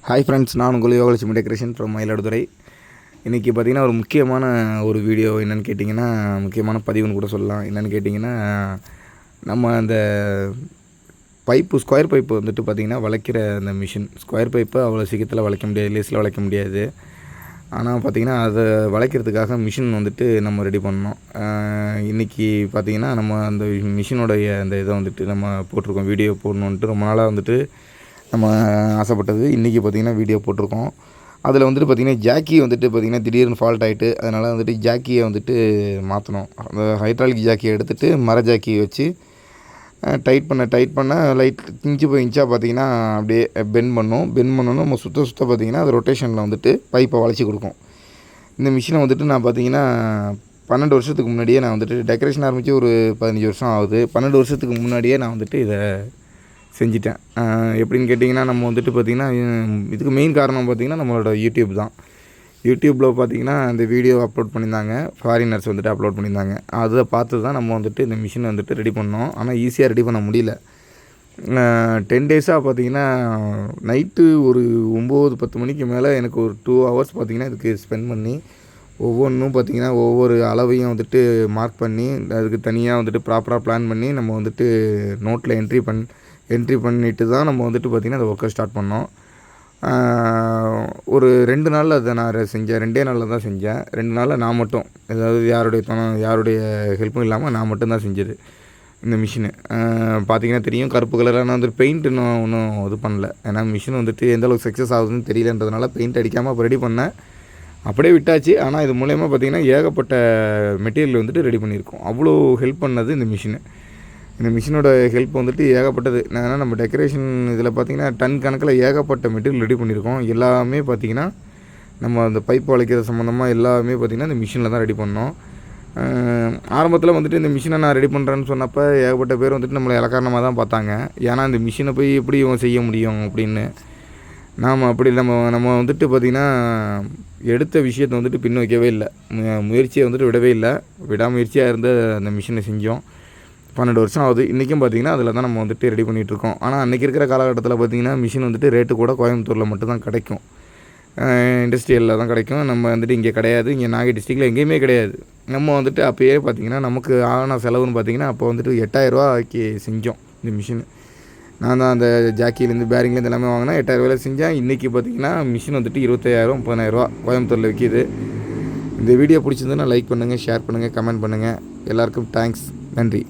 Hi friends, நான் உங்கள் Yogalakshmi decoration from Mayiladuthurai. இன்றைக்கி பார்த்திங்கன்னா ஒரு முக்கியமான ஒரு வீடியோ என்னென்னு கேட்டிங்கன்னா, முக்கியமான பதிவுன்னு கூட சொல்லலாம். என்னென்னு கேட்டிங்கன்னா, நம்ம அந்த ஸ்கொயர் பைப்பு வந்துட்டு பார்த்திங்கன்னா வளைக்கிற அந்த மிஷின். ஸ்கொயர் பைப்பை அவ்வளோ சீக்கிரத்தில் வளைக்க முடியாது, லேஸில் வளைக்க முடியாது. ஆனால் பார்த்திங்கன்னா அதை வளைக்கிறதுக்காக மிஷின் வந்துட்டு நம்ம ரெடி பண்ணோம். இன்றைக்கி பார்த்திங்கன்னா நம்ம அந்த மிஷினோடைய அந்த இதை வந்துட்டு நம்ம போட்டிருக்கோம். வீடியோ போடணுன்ட்டு ரொம்ப நாளாக வந்துட்டு நம்ம ஆசைப்பட்டது. இன்றைக்கி பார்த்திங்கன்னா வீடியோ போட்டிருக்கோம். அதில் வந்துட்டு பார்த்திங்கன்னா ஜாக்கி வந்துட்டு பார்த்திங்கன்னா திடீர்னு ஃபால்ட் ஆகிட்டு, அதனால் வந்துட்டு ஜாக்கியை வந்துட்டு மாற்றணும். அந்த ஹைட்ராலிக் ஜாக்கியை எடுத்துகிட்டு மர ஜாக்கியை வச்சு டைட் பண்ண லைட் இன்ச்சு பை இன்ச்சாக பார்த்திங்கன்னா அப்படியே பெண்ட் பண்ணணும். நம்ம சுற்ற பார்த்திங்கன்னா அது ரொட்டேஷனில் வந்துட்டு பைப்பை வளைச்சி கொடுக்கும். இந்த மிஷினை வந்துட்டு நான் பார்த்திங்கன்னா 12 வருஷத்துக்கு முன்னாடியே நான் வந்துட்டு டெக்கரேஷன் ஆரம்பித்து ஒரு 15 வருஷம் ஆகுது. 12 வருஷத்துக்கு முன்னாடியே நான் வந்துட்டு இதை செஞ்சிட்டேன். எப்படின்னு கேட்டிங்கன்னா, நம்ம வந்துட்டு பார்த்திங்கன்னா இதுக்கு மெயின் காரணம் பார்த்திங்கன்னா நம்மளோட யூடியூப் தான். யூடியூப்பில் பார்த்திங்கன்னா இந்த வீடியோ அப்லோட் பண்ணியிருந்தாங்க, ஃபாரினர்ஸ் வந்துட்டு அப்லோட் பண்ணியிருந்தாங்க. அதை பார்த்து தான் நம்ம வந்துட்டு இந்த மிஷினை வந்துட்டு ரெடி பண்ணோம். ஆனால் ஈஸியாக ரெடி பண்ண முடியல. 10 டேஸாக பார்த்திங்கன்னா நைட்டு ஒரு 9-10 மணிக்கு மேலே எனக்கு ஒரு 2 ஹவர்ஸ் பார்த்திங்கன்னா இதுக்கு ஸ்பெண்ட் பண்ணி ஒவ்வொன்றும் பார்த்திங்கன்னா ஒவ்வொரு அளவையும் வந்துட்டு மார்க் பண்ணி அதுக்கு தனியாக வந்துட்டு ப்ராப்பராக பிளான் பண்ணி நம்ம வந்துட்டு நோட்டில் என்ட்ரி பண்ணிவிட்டு தான் நம்ம வந்துட்டு பார்த்திங்கன்னா அந்த ஒர்க்கை ஸ்டார்ட் பண்ணோம். ஒரு 2 நாளில் அதை நான் செஞ்சேன். 2 நாளில் தான் செஞ்சேன். 2 நாளில் நான் மட்டும், அதாவது யாருடைய ஹெல்ப்பும் இல்லாமல் நான் மட்டும்தான் செஞ்சது இந்த மிஷினு. பார்த்திங்கன்னா தெரியும், கருப்பு கலராக நான் வந்துட்டு பெயிண்ட் ஒன்றும் இது பண்ணல. ஏன்னா மிஷின் வந்துட்டு எந்தளவுக்கு சக்ஸஸ் ஆகுதுன்னு தெரியலன்றதுனால பெயிண்ட் அடிக்காமல் அப்போ ரெடி பண்ணேன். அப்படியே விட்டாச்சு. ஆனால் இது மூலயமா பார்த்திங்கன்னா ஏகப்பட்ட மெட்டீரியல் வந்துட்டு ரெடி பண்ணியிருக்கோம். அவ்வளோ ஹெல்ப் பண்ணது இந்த மிஷினு. இந்த மிஷினோட ஹெல்ப் வந்துட்டு ஏகப்பட்டது. ஏன்னா நம்ம டெக்கரேஷன் இதில் பார்த்திங்கன்னா டன் கணக்கில் ஏகப்பட்ட மெட்டீரியல் ரெடி பண்ணியிருக்கோம். எல்லாமே பார்த்திங்கன்னா நம்ம அந்த பைப் வளைக்கிறது சம்மந்தமாக எல்லாமே பார்த்திங்கன்னா இந்த மிஷினில் தான் ரெடி பண்ணோம். ஆரம்பத்தில் வந்துட்டு இந்த மிஷினை நான் ரெடி பண்ணுறேன்னு சொன்னப்போ ஏகப்பட்ட பேர் வந்துட்டு நம்மளை இலக்காரணமாக தான் பார்த்தாங்க. ஏன்னா இந்த மிஷினை போய் எப்படி செய்ய முடியும் அப்படின்னு. நாம் அப்படி நம்ம வந்துட்டு பார்த்திங்கன்னா எடுத்த விஷயத்தை வந்துட்டு பின் வைக்கவே இல்லை. முயற்சியை வந்துட்டு விடவே இல்லை. விடாமுயற்சியாக இருந்த அந்த மிஷினை செஞ்சோம். 12 வருஷம் ஆகுது. இன்றைக்கும் பார்த்திங்கன்னா அதில் தான் நம்ம வந்துட்டு ரெடி பண்ணிகிட்ருக்கோம். ஆனால் அன்றைக்கி இருக்கிற காலகட்டத்தில் பார்த்திங்கன்னா மிஷின் வந்துட்டு ரேட்டு கூட கோயம்புத்தூரில் மட்டும் தான் கிடைக்கும். இண்டஸ்ட்ரியலில் தான் கிடைக்கும். நம்ம வந்துட்டு இங்கே கிடையாது. இங்கே நாகை டிஸ்ட்ரிக்டில் எங்கேயுமே கிடையாது. நம்ம வந்துட்டு அப்போயே பார்த்திங்கன்னா நமக்கு ஆன செலவுன்னு பார்த்திங்கன்னா அப்போ வந்துட்டு 8000 ரூபாய்க்கு செஞ்சோம் இந்த மிஷின். நான் தான் அந்த ஜாக்கிலேருந்து பேரிங்லேருந்து எல்லாமே வாங்கினா 8000 செஞ்சேன். இன்றைக்கி பார்த்திங்கன்னா மிஷின் வந்துட்டு 25,000 30,000 ரூபா கோயம்புத்தூரில் விற்கிது. இந்த வீடியோ பிடிச்சிருந்ததுன்னா லைக் பண்ணுங்கள், ஷேர் பண்ணுங்கள், கமெண்ட் பண்ணுங்கள். எல்லாருக்கும் தேங்க்ஸ். நன்றி.